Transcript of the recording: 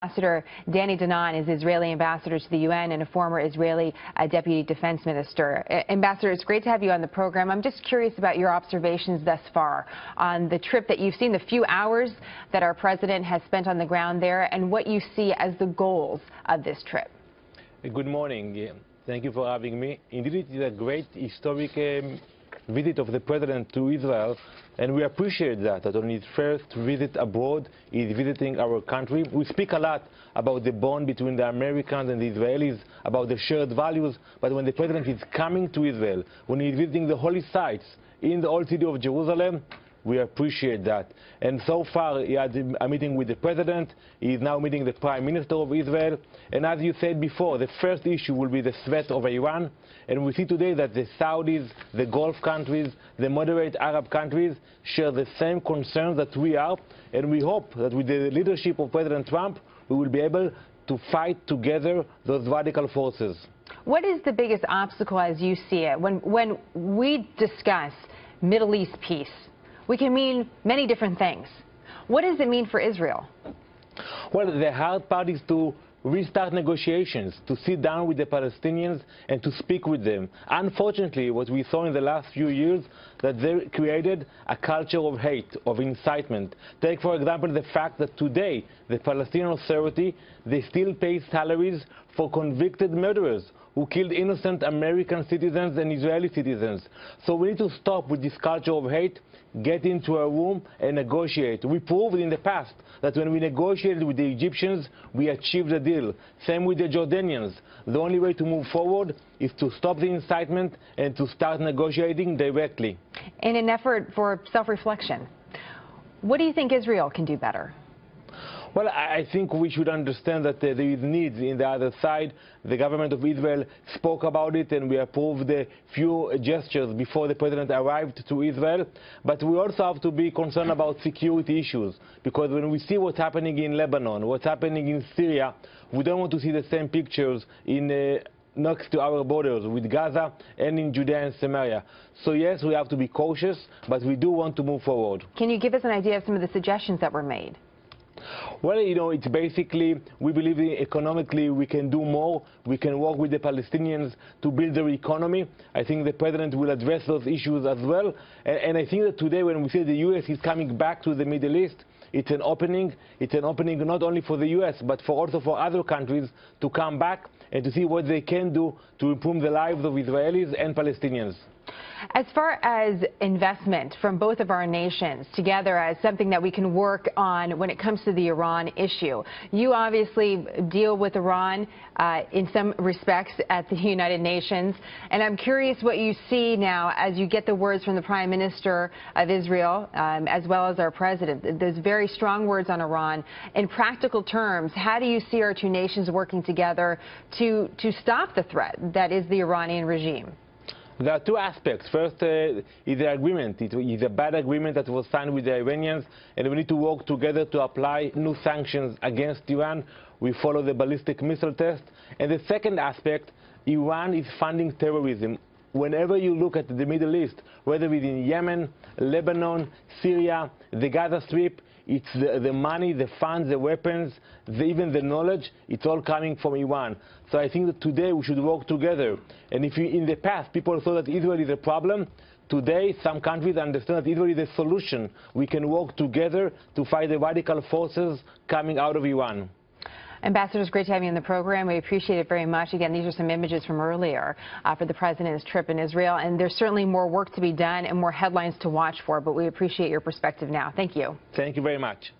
Ambassador Danny Danon is Israeli ambassador to the UN and a former Israeli deputy defense minister. Ambassador, it's great to have you on the program. I'm just curious about your observations thus far on the trip that you've seen, the few hours that our president has spent on the ground there, and what you see as the goals of this trip. Good morning. Thank you for having me. Indeed, it is a great historic visit of the president to Israel, and we appreciate that on his first visit abroad, he's visiting our country. We speak a lot about the bond between the Americans and the Israelis, about the shared values, but when the president is coming to Israel, when he's visiting the holy sites in the old city of Jerusalem, we appreciate that. And so far, he had a meeting with the president. He is now meeting the prime minister of Israel. And as you said before, the first issue will be the threat of Iran. And we see today that the Saudis, the Gulf countries, the moderate Arab countries share the same concerns that we are. And we hope that with the leadership of President Trump, we will be able to fight together those radical forces. What is the biggest obstacle as you see it? When we discuss Middle East peace, we can mean many different things. What does it mean for Israel? Well, the hard part is to restart negotiations, to sit down with the Palestinians and to speak with them. Unfortunately, what we saw in the last few years, that they created a culture of hate, of incitement. Take, for example, the fact that today the Palestinian Authority, they still pay salaries for convicted murderers who killed innocent American citizens and Israeli citizens. So we need to stop with this culture of hate, get into a room and negotiate. We proved in the past that when we negotiated with the Egyptians, we achieved a deal. Same with the Jordanians. The only way to move forward is to stop the incitement and to start negotiating directly. In an effort for self-reflection, what do you think Israel can do better? Well, I think we should understand that there is needs in the other side. The government of Israel spoke about it, and we approved a few gestures before the president arrived to Israel. But we also have to be concerned about security issues, because when we see what's happening in Lebanon, what's happening in Syria, we don't want to see the same pictures in next to our borders with Gaza and in Judea and Samaria. So yes, we have to be cautious, but we do want to move forward. Can you give us an idea of some of the suggestions that were made? Well, it's basically, we believe economically we can do more. We can work with the Palestinians to build their economy. I think the president will address those issues as well. And I think that today when we say the U.S. is coming back to the Middle East, it's an opening. It's an opening not only for the U.S., but also for other countries to come back and to see what they can do to improve the lives of Israelis and Palestinians. As far as investment from both of our nations together as something that we can work on when it comes to the Iran issue, you obviously deal with Iran in some respects at the United Nations, and I'm curious what you see now as you get the words from the Prime Minister of Israel as well as our President. There's very strong words on Iran. In practical terms, how do you see our two nations working together to stop the threat that is the Iranian regime? There are two aspects. First is the agreement. It is a bad agreement that was signed with the Iranians, and we need to work together to apply new sanctions against Iran. We follow the ballistic missile test. And the second aspect, Iran is funding terrorism. Whenever you look at the Middle East, whether it's in Yemen, Lebanon, Syria, the Gaza Strip, it's the money, the funds, the weapons, even the knowledge, it's all coming from Iran. So I think that today we should work together. And if in the past people thought that Israel is a problem, today some countries understand that Israel is a solution. We can work together to fight the radical forces coming out of Iran. Ambassador, it's great to have you on the program. We appreciate it very much. Again, these are some images from earlier for the president's trip in Israel, and there's certainly more work to be done and more headlines to watch for, but we appreciate your perspective now. Thank you. Thank you very much.